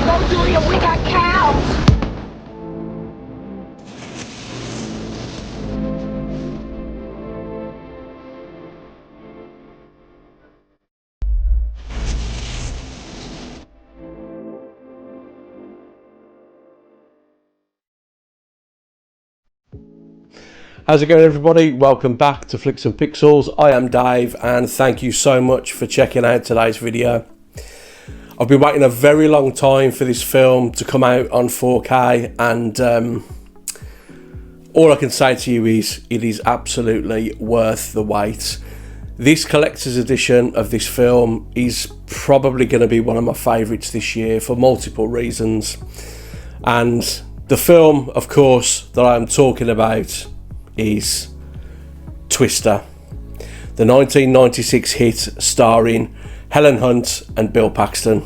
go, Julia, we got cows. How's it going, everybody? Welcome back to Flicks and Pixels. I am Dave, and thank you so much for checking out today's video. I've been waiting a very long time for this film to come out on 4K, and all I can say to you is it is absolutely worth the wait. This collector's edition of this film is probably going to be one of my favourites this year for multiple reasons. And the film, of course, that I'm talking about is Twister, the 1996 hit starring Helen Hunt and Bill Paxton.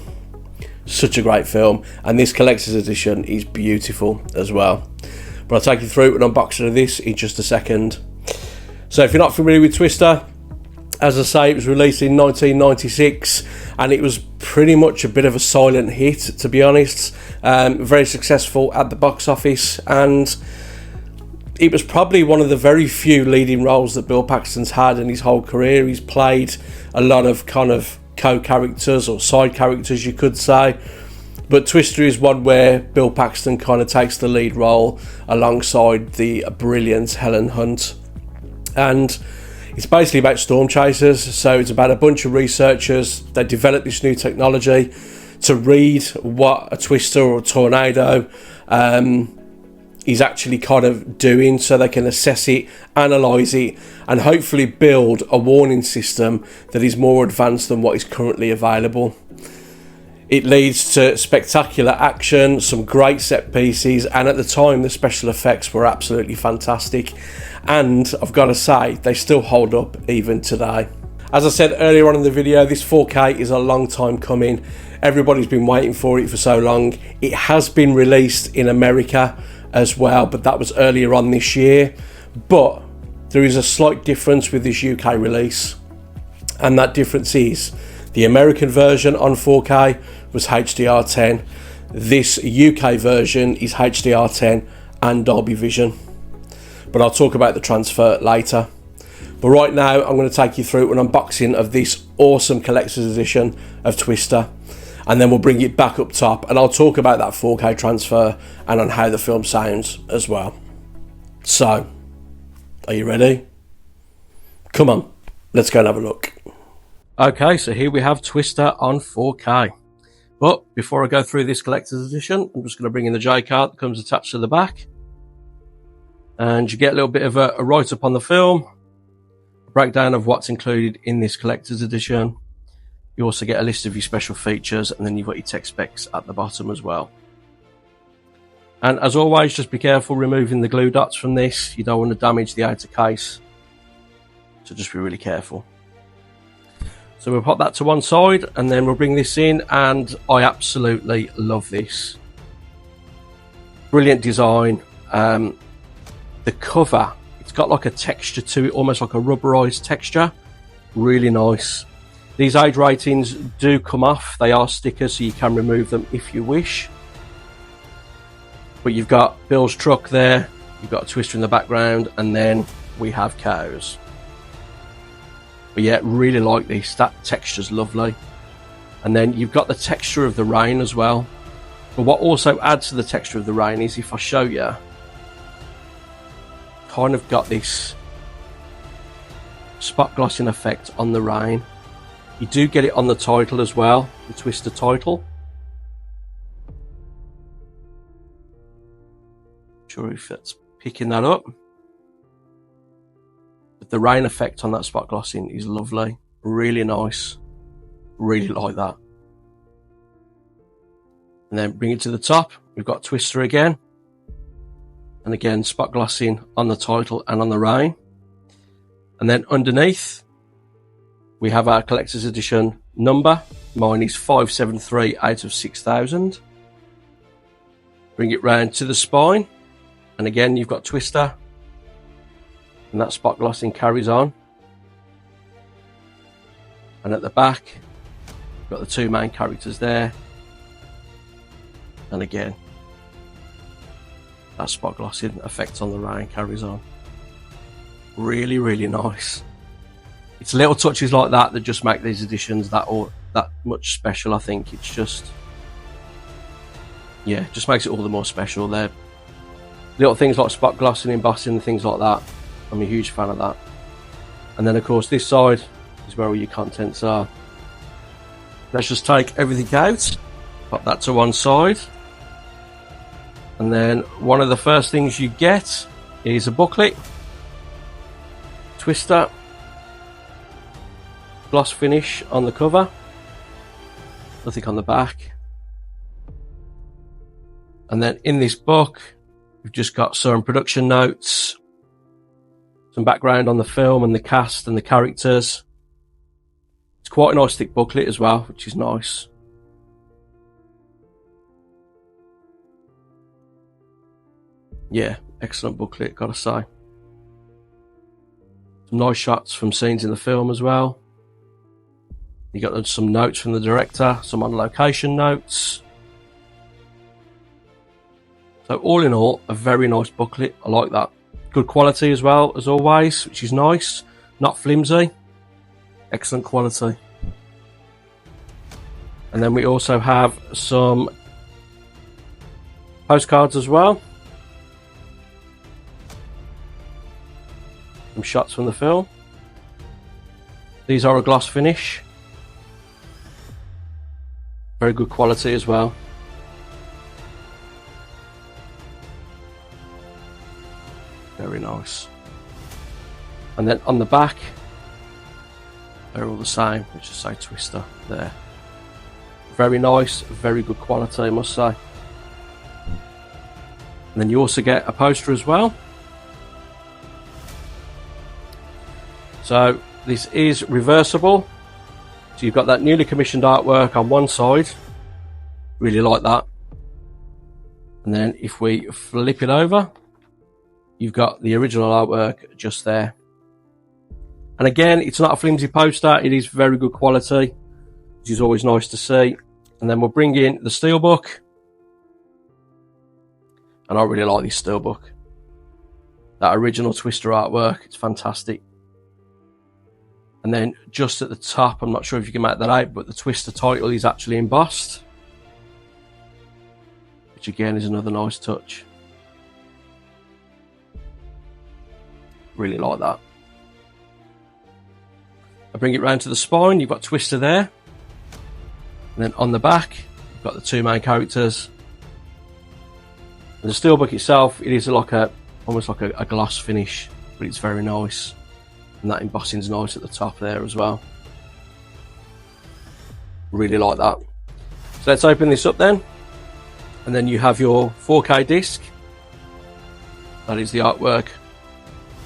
Such a great film, and this collector's edition is beautiful as well. But I'll take you through an unboxing of this in just a second. So if you're not familiar with Twister, as I say, it was released in 1996, and it was pretty much a bit of a silent hit, to be honest. Very successful at the box office, and it was probably one of the very few leading roles that Bill Paxton's had in his whole career. He's played a lot of kind of co-characters or side characters, you could say. But Twister is one where Bill Paxton kind of takes the lead role alongside the brilliant Helen Hunt. And it's basically about storm chasers. So it's about a bunch of researchers. They develop this new technology to read what a twister or a tornado is actually kind of doing, so they can assess it, analyse it, and hopefully build a warning system that is more advanced than what is currently available. It leads to spectacular action, some great set pieces, and at the time the special effects were absolutely fantastic, and I've got to say they still hold up even today. As I said earlier on in the video, this 4K is a long time coming. Everybody's been waiting for it for so long. It has been released in America as well, but that was earlier on this year. But there is a slight difference with this UK release, and that difference is the American version on 4K was HDR10. This UK version is HDR10 and Dolby Vision, but I'll talk about the transfer later. But right now I'm going to take you through an unboxing of this awesome collector's edition of Twister, and then we'll bring it back up top, and I'll talk about that 4K transfer and on how the film sounds as well. So, are you ready? Come on, let's go and have a look. Okay, so here we have Twister on 4K. But before I go through this collector's edition, I'm just going to bring in the J card that comes attached to the back. And you get a little bit of a write-up on the film, a breakdown of what's included in this collector's edition. You also get a list of your special features, and then you've got your tech specs at the bottom as well. And as always, just be careful removing the glue dots from this. You don't want to damage the outer case, so just be really careful. So we'll pop that to one side, and then we'll bring this in, and I absolutely love this. Brilliant design. The cover, it's got like a texture to it, almost like a rubberized texture. Really nice. These age ratings do come off. They are stickers, so you can remove them if you wish. But you've got Bill's truck there, you've got a Twister in the background, and then we have cows. But yeah, really like this. That texture's lovely. And then you've got the texture of the rain as well. But what also adds to the texture of the rain is, if I show you, kind of got this spot glossing effect on the rain. You do get it on the title as well, the Twister title. Not sure if it's picking that up. But the rain effect on that spot glossing is lovely. Really nice. Really like that. And then bring it to the top. We've got Twister again. And again, spot glossing on the title and on the rain. And then underneath, we have our collector's edition number. Mine is 573 out of 6,000. Bring it round to the spine. And again, you've got Twister. And that spot glossing carries on. And at the back, you've got the two main characters there. And again, that spot glossing effect on the rain carries on. Really, really nice. It's little touches like that that just make these editions that much special. I think it's just, yeah, just makes it all the more special. They're little things like spot glossing, embossing, and things like that. I'm a huge fan of that. And then of course this side is where all your contents are. Let's just take everything out, pop that to one side, and then one of the first things you get is a booklet, Twister, gloss finish on the cover, nothing on the back. And then in this book we've just got some production notes, some background on the film and the cast and the characters. It's quite a nice thick booklet as well, which is nice. Yeah, excellent booklet, gotta say. Some nice shots from scenes in the film as well. You got some notes from the director, some on location notes. So all in all, a very nice booklet. I like that. Good quality as well, as always, which is nice. Not flimsy. Excellent quality. And then we also have some postcards as well. Some shots from the film. These are a gloss finish. Very good quality as well. Very nice. And then on the back, they're all the same. Let's just say Twister there. Very nice, very good quality, I must say. And then you also get a poster as well. So this is reversible. So you've got that newly commissioned artwork on one side. Really like that. And then if we flip it over, you've got the original artwork just there. And again, it's not a flimsy poster. It is very good quality, which is always nice to see. And then we'll bring in the steelbook. And I really like this steelbook. That original Twister artwork, it's fantastic. And then just at the top, I'm not sure if you can make that out, but the Twister title is actually embossed, which again is another nice touch. Really like that. I bring it round to the spine, you've got Twister there. And then on the back, you've got the two main characters. And the steelbook itself, it is like almost like a gloss finish, but it's very nice. And that embossing's nice at the top there as well. Really like that. So let's open this up then. And then you have your 4K disc. That is the artwork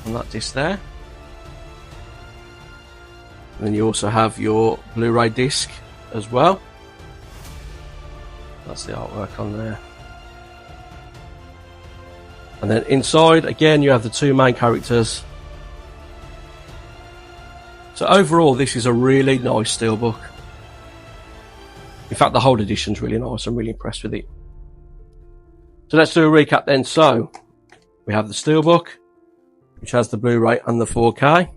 on that disc there. And then you also have your Blu-ray disc as well. That's the artwork on there. And then inside, again, you have the two main characters. So overall, this is a really nice steelbook. In fact, the whole edition's really nice. I'm really impressed with it. So let's do a recap then. So we have the steelbook, which has the Blu-ray and the 4K.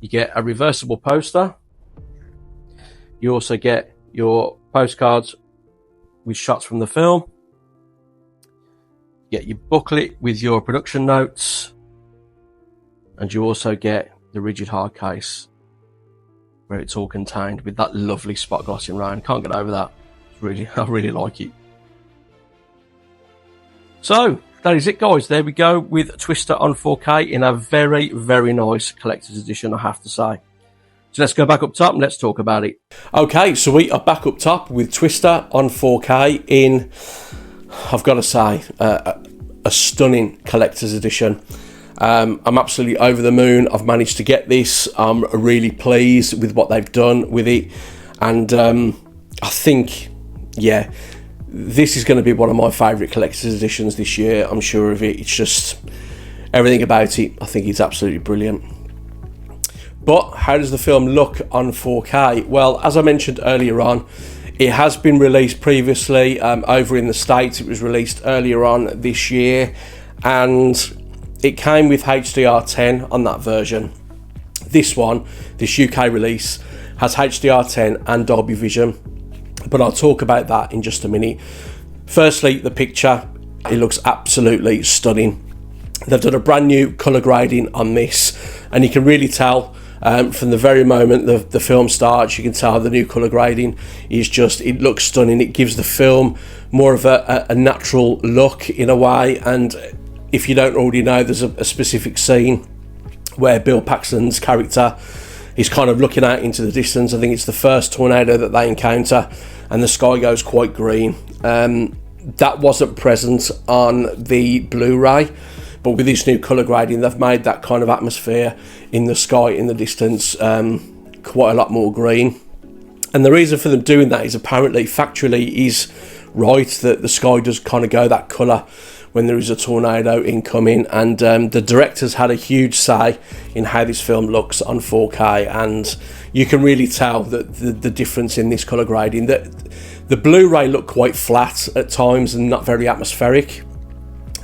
You get a reversible poster. You also get your postcards with shots from the film. You get your booklet with your production notes. And you also get the rigid hard case where it's all contained with that lovely spot glossing round. Can't get over that. I really like it. So that is it, guys. There we go with Twister on 4K in a very, very nice collector's edition, I have to say. So let's go back up top and let's talk about it. Okay, so we are back up top with Twister on 4K in, I've got to say, a stunning collector's edition. I'm absolutely over the moon. I've managed to get this. I'm really pleased with what they've done with it. And I think, yeah, this is going to be one of my favourite collector's editions this year. I'm sure of it. It's just everything about it. I think it's absolutely brilliant. But how does the film look on 4K? Well, as I mentioned earlier on, It has been released previously over in the States. It was released earlier on this year, and it came with HDR10 on that version. This one, this UK release, has HDR10 and Dolby Vision, but I'll talk about that in just a minute. Firstly, the picture, it looks absolutely stunning. They've done a brand new colour grading on this, and you can really tell from the very moment the film starts, you can tell the new colour grading is just, it looks stunning. It gives the film more of a natural look in a way. And if you don't already know, there's a specific scene where Bill Paxton's character is kind of looking out into the distance. I think it's the first tornado that they encounter, and the sky goes quite green. That wasn't present on the Blu-ray, but with this new colour grading, they've made that kind of atmosphere in the sky in the distance quite a lot more green. And the reason for them doing that is apparently factually is right, that the sky does kind of go that colour when there is a tornado incoming. And the directors had a huge say in how this film looks on 4K, and you can really tell that the difference in this colour grading. That the Blu-ray looked quite flat at times and not very atmospheric.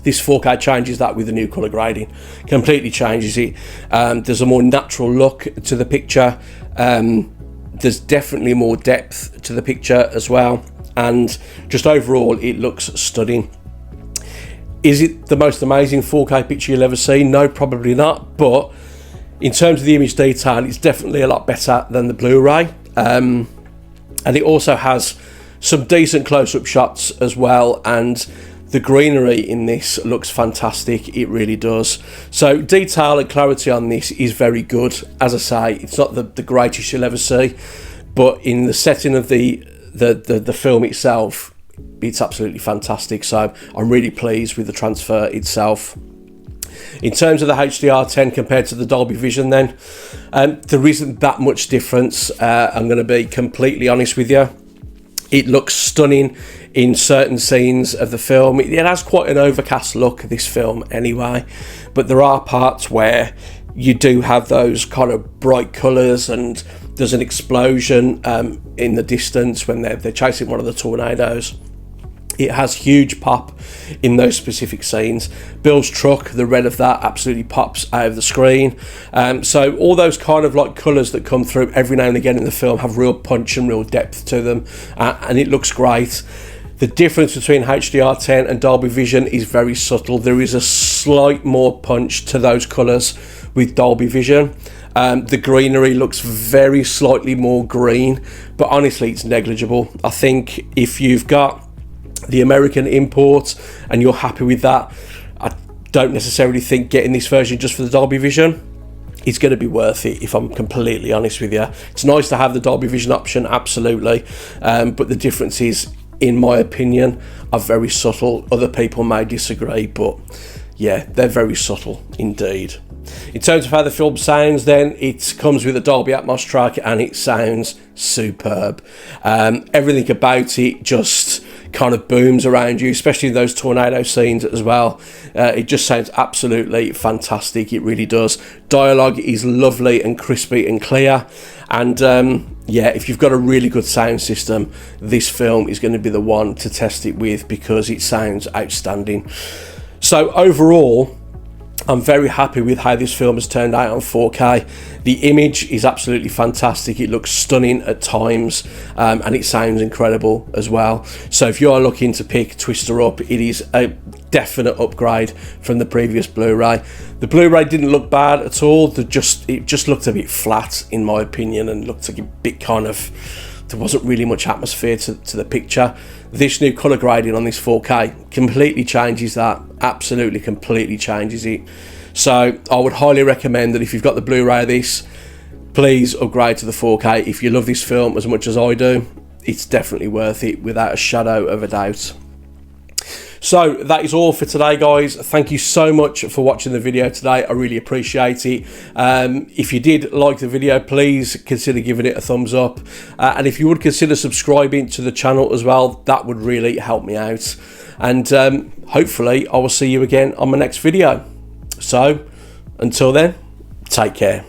This 4K changes that with the new colour grading, completely changes it. There's a more natural look to the picture. There's definitely more depth to the picture as well, and just overall it looks stunning. Is it the most amazing 4K picture you'll ever see? No, probably not, but in terms of the image detail, it's definitely a lot better than the Blu-ray. And it also has some decent close-up shots as well, and the greenery in this looks fantastic. It really does. So detail and clarity on this is very good. As I say, it's not the greatest you'll ever see, but in the setting of the film itself, it's absolutely fantastic. So I'm really pleased with the transfer itself. In terms of the HDR10 compared to the Dolby Vision then, there isn't that much difference. I'm going to be completely honest with you. It looks stunning in certain scenes of the film. It has quite an overcast look, this film anyway, but there are parts where you do have those kind of bright colours, and there's an explosion in the distance when they're chasing one of the tornadoes. It has huge pop in those specific scenes. Bill's truck, the red of that absolutely pops out of the screen. So all those kind of like colours that come through every now and again in the film have real punch and real depth to them, and it looks great. The difference between HDR10 and Dolby Vision is very subtle. There is a slight more punch to those colours with Dolby Vision. The greenery looks very slightly more green, but honestly it's negligible. I think if you've got the American import and you're happy with that, I don't necessarily think getting this version just for the Dolby Vision is going to be worth it, if I'm completely honest with you. It's nice to have the Dolby Vision option, absolutely, but the differences, in my opinion, are very subtle. Other people may disagree, but yeah, they're very subtle indeed. In terms of how the film sounds then, it comes with a Dolby Atmos track and it sounds superb. Everything about it just kind of booms around you, especially in those tornado scenes as well. It just sounds absolutely fantastic. It really does. Dialogue is lovely and crispy and clear, and yeah, if you've got a really good sound system, this film is going to be the one to test it with, because it sounds outstanding. So overall, I'm very happy with how this film has turned out on 4K. The image is absolutely fantastic. It looks stunning at times, and it sounds incredible as well. So if you're looking to pick Twister up, it is a definite upgrade from the previous Blu-ray. The Blu-ray didn't look bad at all. It just looked a bit flat, in my opinion, and looked like a bit kind of, there wasn't really much atmosphere to the picture. This new colour grading on this 4K completely changes that, absolutely completely changes it. So I would highly recommend that if you've got the Blu-ray of this, please upgrade to the 4K. If you love this film as much as I do, it's definitely worth it without a shadow of a doubt. So that is all for today, guys. Thank you so much for watching the video today. I really appreciate it. If you did like the video, please consider giving it a thumbs up. And if you would consider subscribing to the channel as well, that would really help me out. And hopefully I will see you again on my next video. So until then, take care.